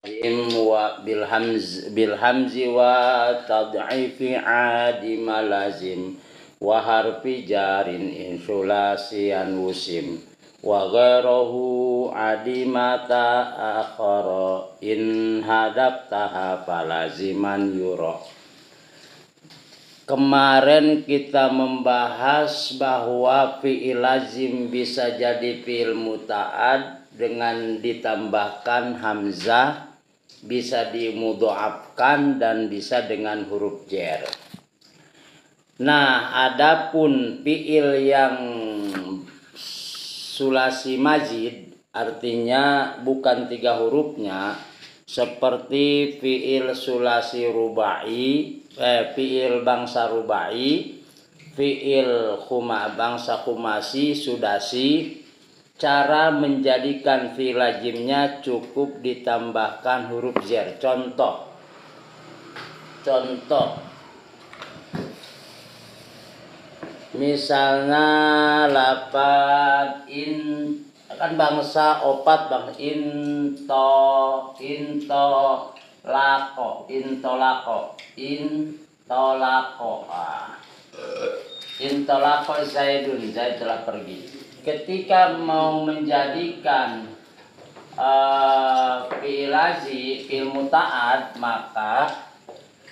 wa bilhamzi wa tad'ifi adim lazim wa harfi jarin insulasian wusim wa ghairuhu adimata akhara in hadaptaha falaziman yura. Kemarin kita membahas bahwa fi'il lazim bisa jadi fi'il muta'ad dengan ditambahkan hamzah, bisa dimudhoafkan dan bisa dengan huruf jar. Nah, adapun fi'il yang sulasi mazid, artinya bukan 3 hurufnya, seperti fi'il sulasi rubai, fi'il bangsa rubai, fi'il bangsa khumasi, sudasi. Cara menjadikan fi'il lazimnya cukup ditambahkan huruf jar. Contoh misalnya lafaz kan bangsa opat bang intolako Zaidun, Zaid telah pergi. Ketika mau menjadikan fi'il lazim, fi'il muta'ad,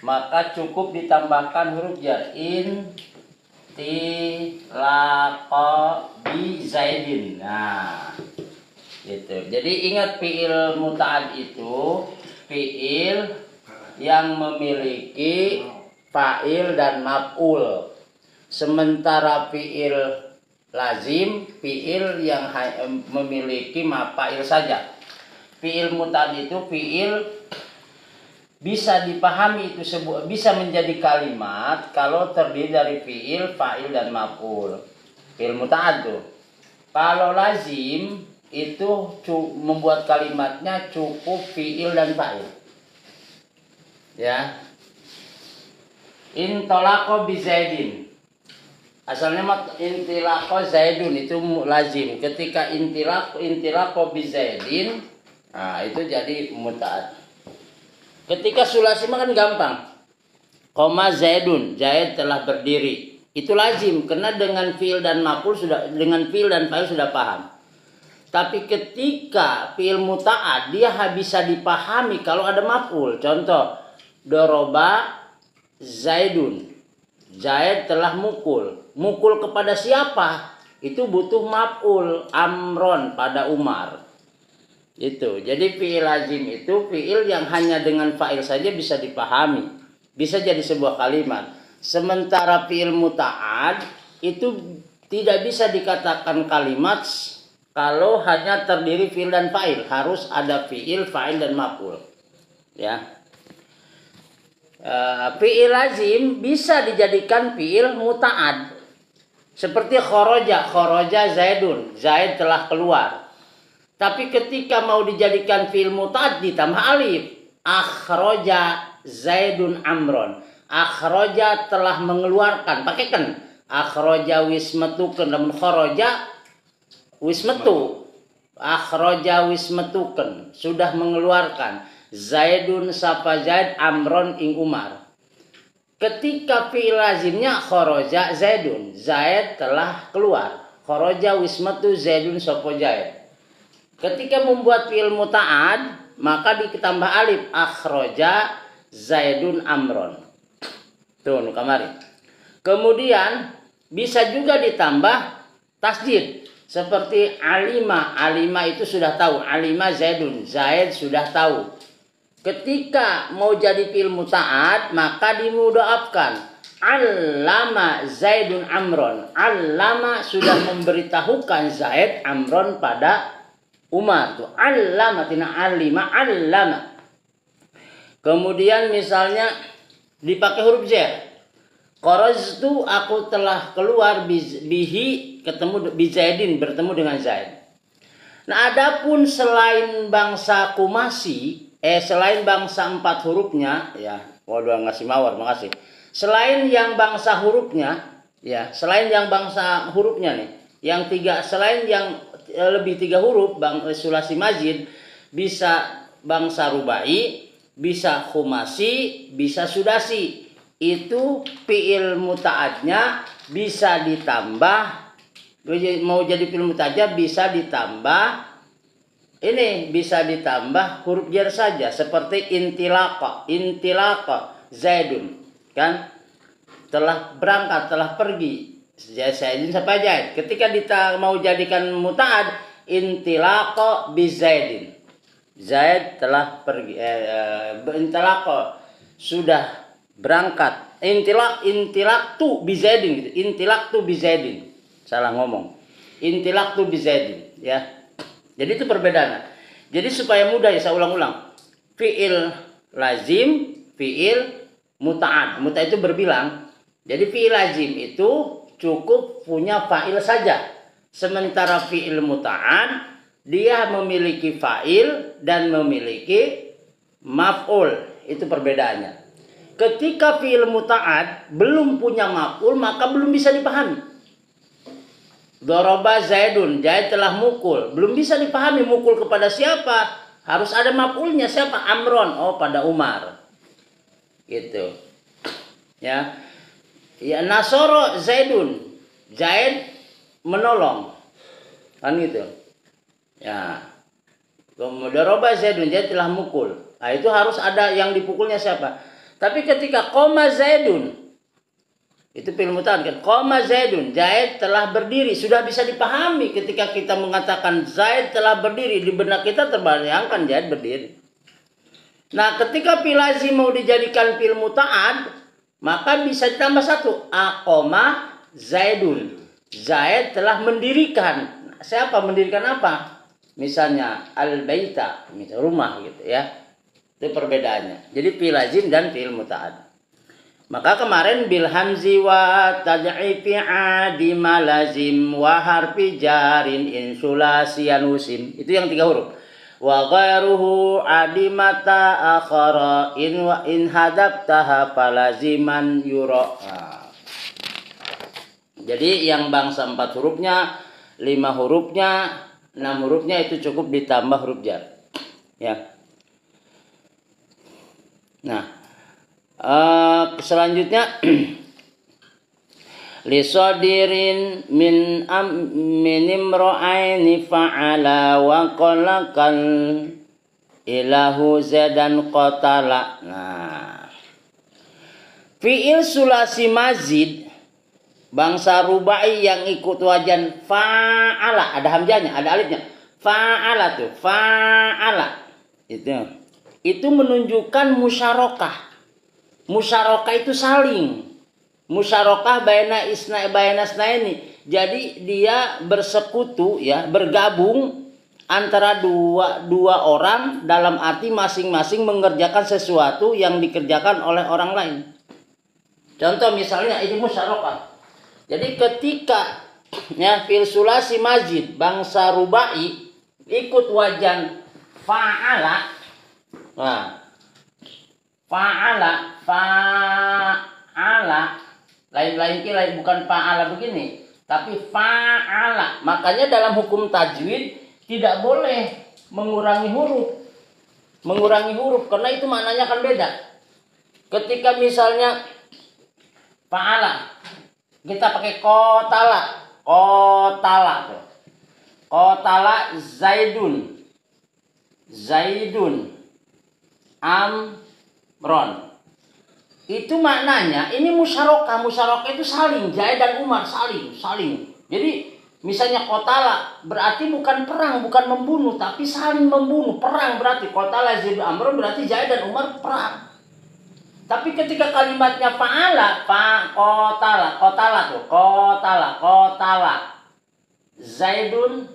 maka cukup ditambahkan huruf jar. Intilaqo bi Zaidin. Nah, gitu. Jadi ingat, fi'il muta'ad itu fi'il yang memiliki fa'il dan maf'ul. Sementara fi'il lazim fi'il yang memiliki fa'il saja. Fi'il muta'ad itu fi'il bisa dipahami, itu bisa menjadi kalimat kalau terdiri dari fi'il, fa'il dan maf'ul. Fi'il muta'ad tuh. Kalau lazim itu membuat kalimatnya cukup fi'il dan fa'il. Ya. Intolaqo bi Zaidin. Asalnya intilaqo Zaidun itu lazim. Ketika intilaqo bi Zaidin, nah itu jadi muta'ad. Ketika sulasi kan gampang. Koma Zaidun, Zaid telah berdiri. Itu lazim karena dengan fi'il dan maf'ul dengan fi'il dan fa'il sudah paham. Tapi ketika fi'il muta'ad dia bisa dipahami kalau ada maf'ul. Contoh, doroba Zaidun. Zaid telah mukul. Mukul kepada siapa? Itu butuh maf'ul, amron pada Umar. Itu. Jadi fi'il lazim itu fi'il yang hanya dengan fa'il saja bisa dipahami. Bisa jadi sebuah kalimat. Sementara fi'il muta'ad itu tidak bisa dikatakan kalimat kalau hanya terdiri fi'il dan fa'il. Harus ada fi'il, fa'il dan maf'ul. Ya. Fi'il lazim bisa dijadikan fi'il muta'ad. Seperti kharaja Zaidun, Zaid telah keluar. Tapi ketika mau dijadikan fi'il muta'ad ditambah alif, akhraja Zaidun amron. Akhraja telah mengeluarkan, pakai kan. Akhraja wismatukan, namun kharaja wismatu. Akhraja wismatukan, sudah mengeluarkan. Zaidun sapa Zaid amron ing Umar. Ketika fi'il lazimnya kharaja Zaidun, Zaid telah keluar. Kharaja wismatu Zaidun sapa Zaid. Ketika membuat fi'il muta'ad, maka ditambah alif, akhraja Zaidun amron. Tuh kemarin. Kemudian bisa juga ditambah tasdid. Seperti alima itu sudah tahu, alima Zaidun, Zaid sudah tahu. Ketika mau jadi fi'il muta'ad, maka dimudhoafkan. Allama Zaidun amron. Allama sudah memberitahukan Zaid amron pada Umar. Tuh allama tina alima, allama. Kemudian misalnya dipakai huruf jar. Kharajtu, aku telah keluar bihi, ketemu bi Zaidin, bertemu dengan Zaid. Nah, adapun selain bangsa kumasi, selain bangsa 4 hurufnya, ya, waduh ngasih mawar, makasih. Selain yang bangsa hurufnya, ya, selain yang bangsa hurufnya nih, yang 3, selain yang lebih 3 huruf, sulasi mazid bisa bangsa rubai, bisa khumasi, bisa sudasi. Itu fi'il muta'adnya bisa ditambah, mau jadi fi'il muta'adnya bisa ditambah, ini bisa ditambah huruf jar saja, seperti intilaqa Zaidun, kan telah berangkat, telah pergi. Zaidun siapa Zaid? Ketika mau jadikan muta'ad, intilaqa bi Zaidin, Zaid telah pergi, intilaqa sudah berangkat, intilaktu bi Zaidin gitu. Intilaktu bi Zaidin. Salah ngomong. Intilaktu bi Zaidin, ya. Jadi itu perbedaan. Jadi supaya mudah ya saya ulang-ulang. Fi'il lazim, fi'il muta'ad. Muta'ad itu berbilang. Jadi fi'il lazim itu cukup punya fa'il saja. Sementara fi'il muta'ad dia memiliki fa'il dan memiliki maf'ul. Itu perbedaannya. Ketika fi'il muta'ad belum punya maf'ul, maka belum bisa dipahami. Doroba Zaidun, Zaid telah mukul. Belum bisa dipahami mukul kepada siapa. Harus ada maf'ulnya. Siapa? Amron. Oh, pada Umar. Gitu. Ya. Ya, Nasoro Zaidun. Zaid menolong. Kan gitu. Ya. Doroba Zaidun, Zaid telah mukul. Nah, itu harus ada yang dipukulnya siapa. Tapi ketika koma Zaidun, itu fi'il muta'ad kan. Koma Zaidun, Zaid telah berdiri. Sudah bisa dipahami ketika kita mengatakan Zaid telah berdiri. Di benak kita terbayangkan Zaid berdiri. Nah, ketika fi'il lazim mau dijadikan fi'il muta'ad, maka bisa ditambah satu. Aqoma Zaidun, Zaid telah mendirikan. Siapa mendirikan apa? Misalnya al-baita, misalnya rumah gitu ya. Itu perbedaannya. Jadi fi'il lazim dan fi'il muta'ad. Maka kemarin bil hamzi wa tad'ifi adima lazim wa harfi jarin insulasian usim. Itu yang 3 huruf. Wa ghairuhu adimata akhara in hadabtaha falaziman yura. Jadi yang bangsa 4 hurufnya, 5 hurufnya, 6 hurufnya itu cukup ditambah huruf jar. Ya. Nah, selanjutnya lisodirin min imra'aini fa'ala wa qalakal ilahu zadan qatala. Nah, fi'il sulasi mazid bangsa rubai yang ikut wajan fa'ala, ada hamzahnya, ada alifnya. Fa'ala tuh, fa'ala. Itu menunjukkan musyarakah. Musyarakah itu saling. Musyarakah baina isnaini. Jadi dia bersekutu ya, bergabung antara dua orang dalam arti masing-masing mengerjakan sesuatu yang dikerjakan oleh orang lain. Contoh misalnya ini musyarakah. Jadi ketika ya fil sulasi mazid bangsa rubai ikut wajan fa'ala. Nah, fa'ala lain bukan fa'ala begini, tapi fa'ala. Makanya dalam hukum tajwid tidak boleh mengurangi huruf karena itu maknanya akan beda. Ketika misalnya fa'ala kita pakai qatala tuh. Qatala Zaidun Amron. Itu maknanya ini musyarakah. Musyarakah itu saling. Zaid dan Umar saling. Jadi misalnya qatala berarti bukan perang, bukan membunuh, tapi saling membunuh. Perang berarti qatala Zaid Amron berarti Zaid dan Umar perang. Tapi ketika kalimatnya fa'ala, qatala Zaidun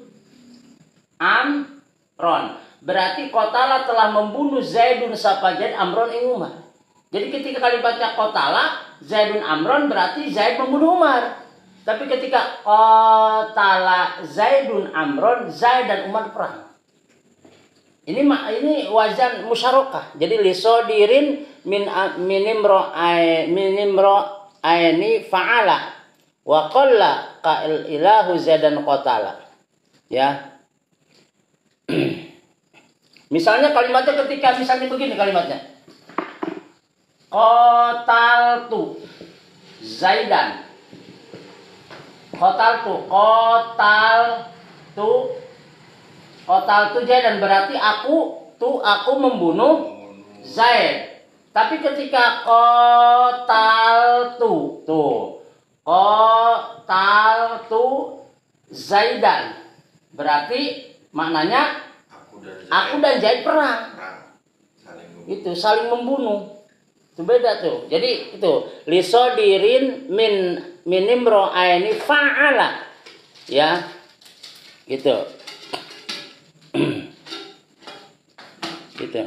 Amron. Berarti qatala telah membunuh Zaidun sapa Zaid Amron ing Umar. Jadi ketika kalimatnya qatala Zaidun Amron berarti Zaid membunuh Umar. Tapi ketika qatala Zaidun Amron, Zaid dan Umar perang. Ini wazan musyarakah. Jadi lisodirin min imra'aini fa'ala wa qalla qa'il ilahu Zaid dan qatala. Ya. Misalnya kalimatnya ketika misalnya begini kalimatnya. Qataltu Zaidan. Qataltu Zaidan berarti aku membunuh Zaid. Tapi ketika qataltu Zaidan berarti maknanya aku dan Zaid perang. Itu saling membunuh. Itu beda tuh. Jadi itu lisodirin min imro'aini fa'ala. Ya. Gitu. Gitu.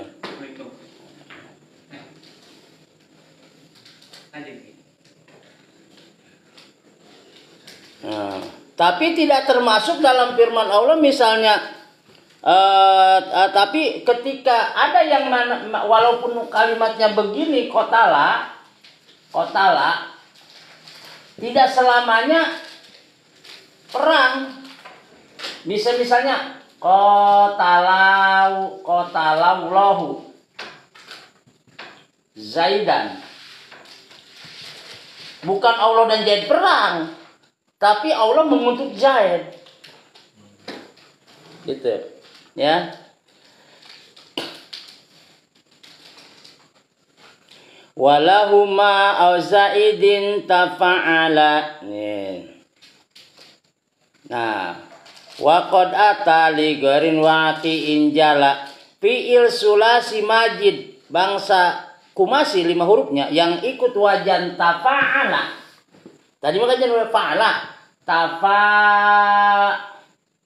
Nah, tapi tidak termasuk dalam firman Allah misalnya tapi ketika ada yang walaupun kalimatnya begini kotala tidak selamanya perang. Bisa misalnya kotalaulahu Zaidan. Bukan Allah dan Zaid perang, tapi Allah mengutuk Zaid. Gitu. Ya. Walahuma auzaidin tafa'ala. Nah, wa qad ata li gharin waqi'in jala fi'il sulasi majid bangsa kumasi 5 hurufnya yang ikut wajan tafa'ala. Tadi makanya fa'ala.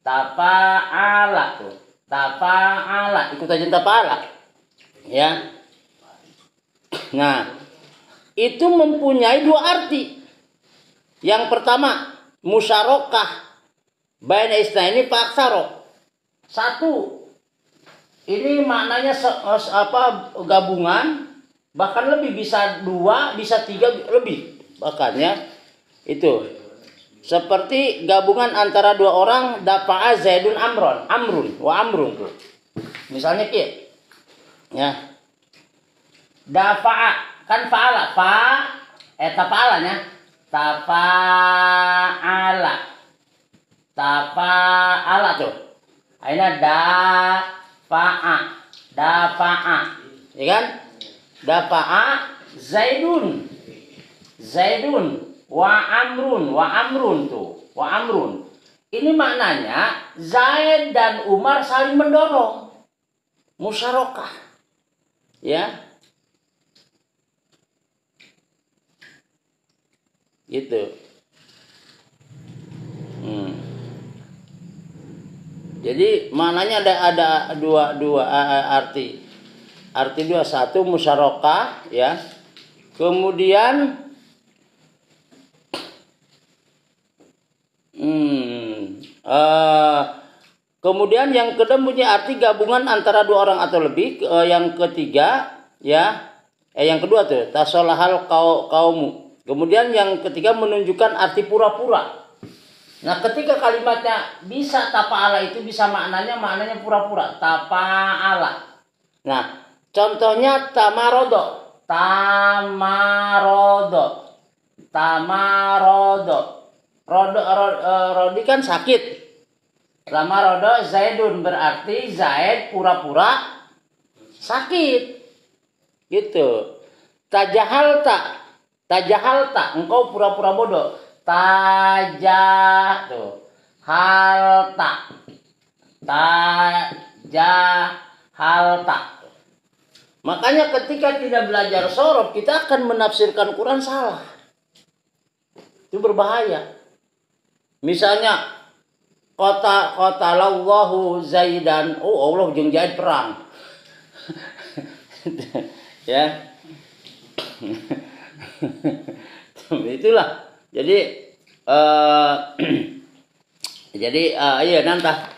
Tafa'ala tuh. Tafa'ala ikut wajan tafa'ala. Ya. Nah, itu mempunyai 2 arti. Yang pertama, musyarakah baina isnaini fa'aksara. 1. Ini maknanya gabungan, bahkan lebih, bisa 2, bisa 3 lebih. Bahkan ya. Itu. Seperti gabungan antara 2 orang, dafa'a Zaidun Amrun tuh. Misalnya ki. Ya. Dafa'a kan fa'ala tafa'alanya tafa'ala tuh. Aina dafa'a ya kan? Dafa'a Zaidun wa amrun tuh. Wa amrun. Ini maknanya Zaid dan Umar saling mendorong. Musyarakah. Ya. Gitu. Jadi maknanya ada dua arti. Arti 2, 1 musyarakah ya. Kemudian kemudian yang kedua punya arti gabungan antara 2 orang atau lebih. Yang ketiga ya yang kedua tuh tasolahal kaumu. Kemudian yang ketiga menunjukkan arti pura-pura. Nah, ketika kalimatnya bisa tapa'ala itu bisa maknanya pura-pura. Tapa'ala. Nah, contohnya tamarodo. Rodi kan sakit. Tamarodo Zaidun berarti Zaid pura-pura sakit. Gitu. Tajahalta engkau pura-pura bodoh. Tajahalta. Makanya ketika tidak belajar sorof kita akan menafsirkan Quran salah. Itu berbahaya. Misalnya qatalallahu Zaidan, Allah jeung Zaid perang. Ya. Itulah. Jadi iya nantah.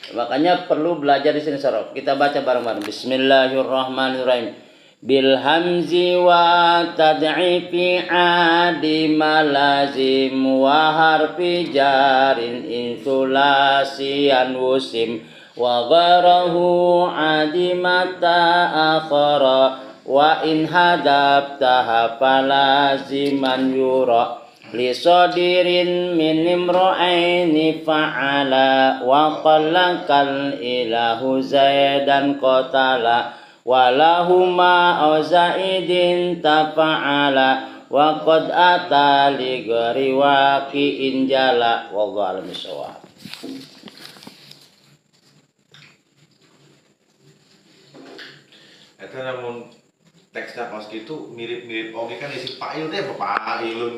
Makanya perlu belajar di sini sorof. Kita baca bareng-bareng. Bismillahirrahmanirrahim. Bil hamzi wa tad'ifi adi malazim wa harfi jarin insulasian wusim wa gharahu adimata akhara wa in hadabtaha falaziman yura li sadirin min imra'aini fa'ala wa qallakal ilahu zaidan qatala walahuma auzaidin tafa'ala wa qad ata li ghairi waqi'in jala wallahu a'lam bishawab. Eta namun teksnya pas gitu mirip-mirip oke kan isi pail teh pailun